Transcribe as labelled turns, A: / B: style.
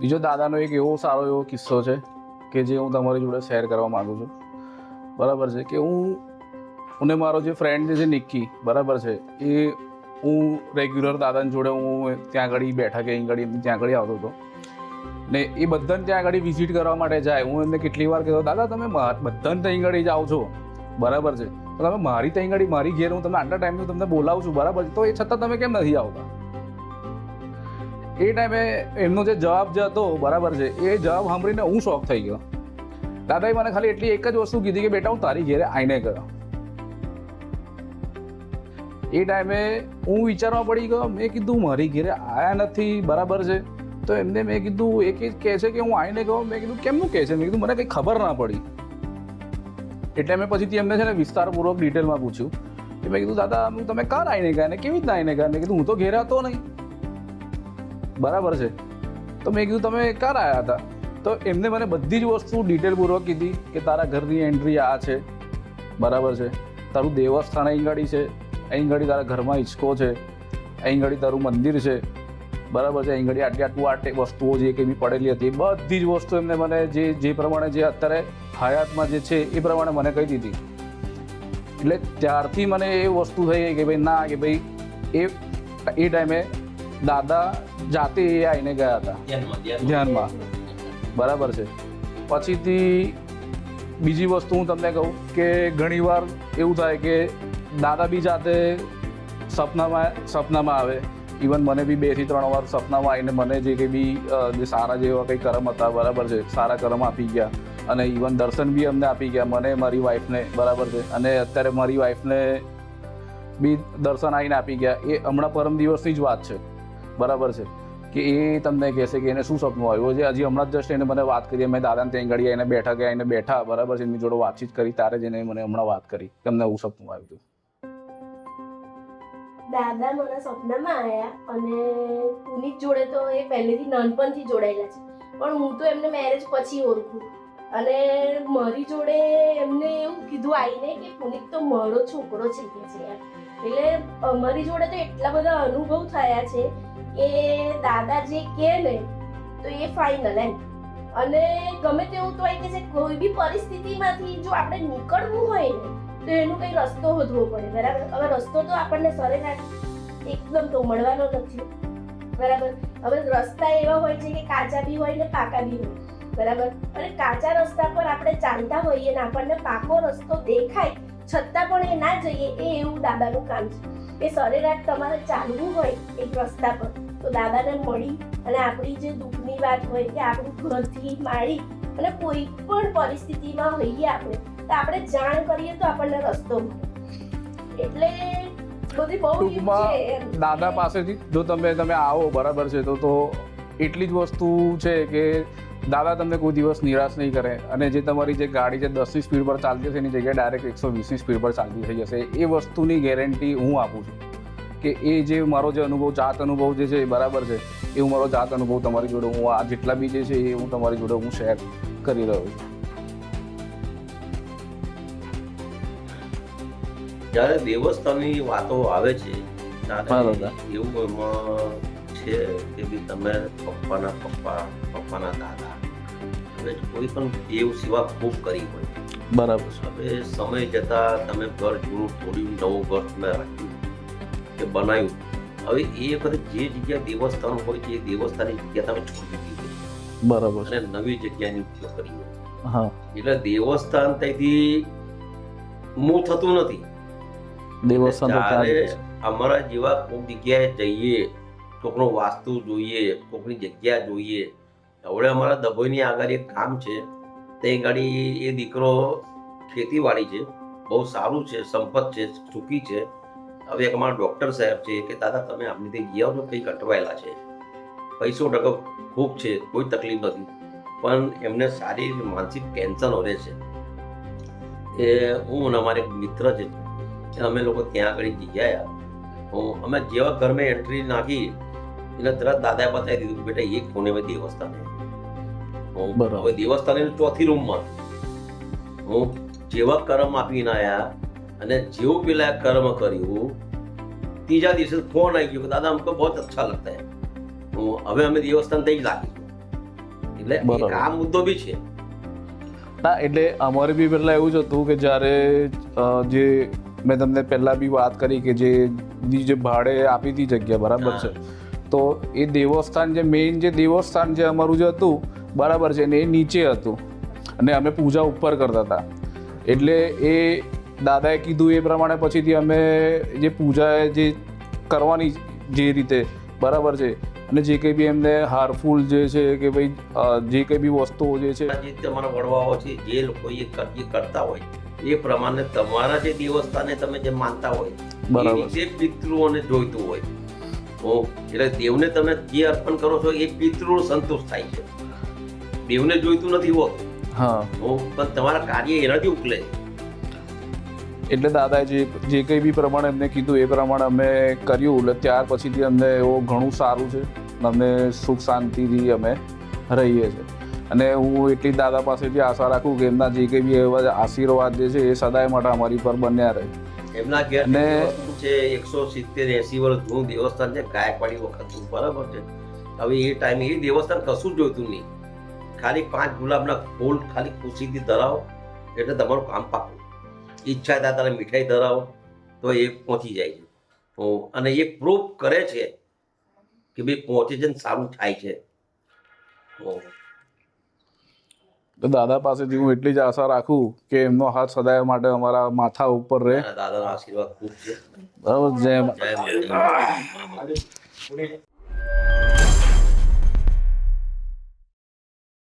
A: બીજો દાદાનો એક એવો સારો એવો કિસ્સો છે કે જે હું તમારી જોડે શેર કરવા માગું છું. બરાબર છે કે હું મારો જે ફ્રેન્ડ છે નિક્કી, બરાબર છે, એ હું રેગ્યુલર દાદાની જોડે હું ત્યાં આગળ બેઠા કે અહીં આગળ ત્યાં આગળ આવતો હતો ને એ બધાને ત્યાં આગળ વિઝિટ કરવા માટે જાય. હું એમને કેટલી વાર કહેતો, દાદા તમે બધાને ત્યાં આગળ જાઓ છો, બરાબર છે, તો તમે મારી ત્યાં આગળ મારી ઘેર હું તમને આટલા ટાઈમથી તમને બોલાવું છું, બરાબર છે, તો એ છતાં તમે કેમ નથી આવતા? એ ટાઈમે એમનો જે જવાબ જે હતો, બરાબર છે, એ જવાબ સાંભળીને હું શોક થઈ ગયો. દાદાએ મને ખાલી એટલી એક જ વસ્તુ કીધી કે બેટા હું તારી ઘેરે આવીને ગયો. એ ટાઈમે હું વિચારવા પડી ગયો. મેં કીધું મારી ઘેરે આવ્યા નથી, બરાબર છે, તો એમને મેં કીધું એ કહે છે કે હું આવીને ગયો. મેં કીધું કેમનું કહે છે? મેં કીધું મને કંઈ ખબર ના પડી. એટલે મેં પછીથી એમને છે ને વિસ્તારપૂર્વક ડિટેલમાં પૂછ્યું કે મેં કીધું દાદા તમે કાર આવીને ગયા ને કેવી રીતના આવીને ગયા? મેં કીધું હું તો ઘેરે હતો નહીં, બરાબર છે, તો મેં કીધું તમે કાર આવ્યા હતા? તો એમને મને બધી જ વસ્તુ ડિટેલપૂર્વક કીધી કે તારા ઘરની એન્ટ્રી આ છે, બરાબર છે, તારું દેવસ્થાન અહીં ગાડી છે, અહીં ગાડી તારા ઘરમાં હિંચકો છે, અહીં ગાડી તારું મંદિર છે, બરાબર છે, અહીં ગાડી આટલી વસ્તુઓ જે કંઈ બી પડેલી હતી બધી જ વસ્તુ એમને મને જે પ્રમાણે જે અત્યારે હયાતમાં જે છે એ પ્રમાણે મને કહી દીધી. એટલે ત્યારથી મને એ વસ્તુ થઈ કે ભાઈ ના, કે ભાઈ એ ટાઈમે દાદા જાતે એ આવીને ગયા હતા ધ્યાનમાં, બરાબર છે. પછીથી બીજી વસ્તુ હું તમને કહું કે ઘણીવાર એવું થાય કે દાદા બી જાતે સપનામાં આવે. ઇવન મને બી 2 થી 3 વાર સપનામાં આવીને મને જે કંઈ બી જે સારા જેવા કંઈ કર્મ હતા, બરાબર છે, સારા કર્મ આપી ગયા અને ઇવન દર્શન બી અમને આપી ગયા, મને મારી વાઈફને, બરાબર છે, અને અત્યારે મારી વાઈફને બી દર્શન આવીને આપી ગયા. એ હમણાં પરમ દિવસની જ વાત છે, બરાબર છે, કે એ તમને કહેશે કે એને શું સપનું આવ્યું છે. હજી હમણાં જ જસ્ટ એને મને વાત કરી, મેં દાદાને ત્યાં ઘડી આવીને બેઠા, બરાબર છે, એમની જોડે વાતચીત કરી, તારે જ એને મને હમણાં વાત કરી કે અમને એવું સપનું આવ્યું હતું.
B: દાદા મને સપનામાં આવ્યા અને પુનિત જોડે તો એ પહેલેથી નાનપણથી જોડાયેલા છે, પણ હું તો એમને મેરેજ પછી ઓળખું. અને મારી જોડે એમને એવું કીધું આવીને કે પુનિત તો મારો છોકરો છે કે છે યાર. એટલે અમારી જોડે તો એટલા બધા અનુભવ થયા છે કે દાદા જે કહે ને તો એ ફાઇનલ એમ. અને ગમે તેવું તો કે છે કોઈ બી પરિસ્થિતિમાંથી જો આપણે નીકળવું હોય ને તો એનું કંઈ રસ્તો શોધવો પડે, બરાબર. હવે રસ્તો તો આપણને સરેરાશ એકદમ તો મળવાનો નથી, બરાબર. હવે રસ્તા એવા હોય છે કે કાચા બી હોય ને પાકા બી હોય, બરાબર. અને કાચા રસ્તા પર આપણે ચાલતા હોઈએ ને આપણને પાકો રસ્તો દેખાય છતાં પણ એ ના જઈએ, એ એવું દાદાનું કામ છે. એ સરેરાશ તમારે ચાલવું હોય એક રસ્તા પર તો દાદાને મળી અને આપણી જે દુઃખની વાત હોય કે આપણું ઘરથી માંડી અને કોઈ પણ પરિસ્થિતિમાં હોઈએ આપણે તો આપણે જાણ કરીએ તો આપણને રસ્તો મળે. એટલે બધી બહુ
A: ટૂંકમાં દાદા પાસેથી જો તમે આવો, બરાબર છે, તો એટલી જ વસ્તુ છે કે દાદા તમને કોઈ દિવસ નિરાશ નહીં કરે. અને જે તમારી જે ગાડી જે 10ની સ્પીડ પર ચાલતી હશે એની જગ્યાએ ડાયરેક્ટ 120ની સ્પીડ પર ચાલતી થઈ જશે. એ વસ્તુની ગેરંટી હું આપું છું કે એ જે મારો જે અનુભવ, જાત અનુભવ જે છે, બરાબર છે, એ હું મારો જાત અનુભવ તમારી જોડે હું આ જેટલા બી જે છે એ હું તમારી જોડે હું શેર કરી રહ્યો છું.
C: જ્યારે દેવસ્થાનની વાતો આવે છે ત્યારે એવું એમાં છે કે બી તમે પપ્પાના પપ્પા, પપ્પાના દાદા, હવે કોઈ પણ દેવ સેવા ખૂબ કરી હોય,
A: બરાબર.
C: હવે સમય જતા તમે ઘર જૂનું તોડ્યું, નવું ઘર તમે રાખ્યું કે બનાવ્યું. હવે એ વખતે જે જગ્યા દેવસ્થાન હોય છે એ દેવસ્થાનની જગ્યા તમે છોડી દીધી હોય,
A: બરાબર,
C: અને નવી જગ્યાની ઉપયોગ કરી હોય.
A: હા,
C: એટલે દેવસ્થાન ત્યાંથી મૂવ થતું નથી.
A: દેવસ્થાન
C: અમારા જેવા કોઈક જગ્યાએ જઈએ, કોકનો વાસ્તુ જોઈએ, કોકની જગ્યા જોઈએ. હવે અમારા દભોઈની આગળ એક ગામ છે, તે ગાડી એ દીકરો ખેતીવાડી છે, બહુ સારું છે, સંપત છે, સુખી છે. હવે એક અમારા ડૉક્ટર સાહેબ છે કે દાદા તમે આપણી ત્યાં ગયા છો, કંઈક અટવાયેલા છે, 500% ખૂબ છે, કોઈ તકલીફ નથી, પણ એમને સારી માનસિક ટેન્શન રહે છે. એ હું અને અમારે એક મિત્ર છે, અમે લોકો ત્યાં આગળ ગયા. અમે જેવા ઘરમાં એન્ટ્રી નાખી એટલે તરત દાદાએ બતાવી દીધું બેટા એક ખૂણેમાં દેવસ્થાન છે. હવે દેવસ્થાનની 4થી રૂમમાં હું જેવા કર્મ આપીને આવ્યા અને જેવું પેલા કર્મ કર્યું, ત્રીજા દિવસે ફોન આવી ગયો કે દાદા हमको बहुत अच्छा लगता है. હવે અમે દેવસ્થાન ત્યાં જ લાગીશું. એટલે
A: બરાબર.
C: એક આ મુદ્દો બી છે.
A: ના એટલે અમારે બી પહેલાં એવું જ હતું કે જ્યારે જે મેં તમને પહેલાં બી વાત કરી કે જે ભાડે આપી હતી જગ્યા બરાબર છે, તો એ દેવસ્થાન જે મેઇન જે દેવસ્થાન જે અમારું જે હતું બરાબર છે ને એ નીચે હતું અને અમે પૂજા ઉપર કરતા હતા. એટલે એ દાદાએ કીધું એ પ્રમાણે પછીથી અમે જે પૂજા જે કરવાની જે રીતે બરાબર છે અને જે કંઈ બી એમને હારફૂલ જે છે કે ભાઈ જે કંઈ બી વસ્તુઓ જે છે
C: જે તમારા વડવાઓ છે જે લોકો એ કરતા હોય એ પ્રમાણે તમારા જે દેવસ્થાને તમે જે માનતા હોય એ
A: બરાબર.
C: રીતે પિતૃઓને જોઈતું હોય. તો એટલે દેવને તમે જે અર્પણ કરો છો એ પિતૃ સંતોષ થાય છે, દેવને જોઈતું નથી હોતું.
A: હા,
C: તો પણ તમારા કાર્ય એનાથી ઉકલે છે.
A: એટલે દાદાએ જે કંઈ બી પ્રમાણે એમને કીધું એ પ્રમાણે અમે કર્યું. એટલે ત્યાર પછીથી અમને એવું ઘણું સારું છે, અમે સુખ શાંતિથી અમે રહીએ છીએ. અને હું એટલી દાદા પાસેથી આશા રાખું કે એમના જે કંઈ બી એવા આશીર્વાદ જે છે એ સદાય માટે અમારી પર બન્યા રહે.
C: એમના ઘેર
A: અને-
C: વસ્તુ છે 170-80 વર્ષ જૂનું દેવસ્થાન છે, ગાયકવાડી વખતનું બરાબર છે. હવે એ ટાઈમે એ દેવસ્થાન કશું જ જોઈતું નહીં, ખાલી 5 ગુલાબના ફૂલ ખાલી ખુશીથી ધરાવો એટલે તમારું કામ પાકું. ઈચ્છા થાય તારે મીઠાઈ ધરાવો તો એ પહોંચી જાય છે. તો અને એ પ્રૂફ કરે છે કે ભાઈ પહોંચે છે ને સારું થાય છે.
A: તો દાદા પાસેથી હું એટલી જ આશા રાખું કે એમનો હાથ સદાય માટે અમારા માથા ઉપર રહે.
C: દાદાના આશીર્વાદ ખૂબ છે.
A: બરાબર. જય
C: જય માતા.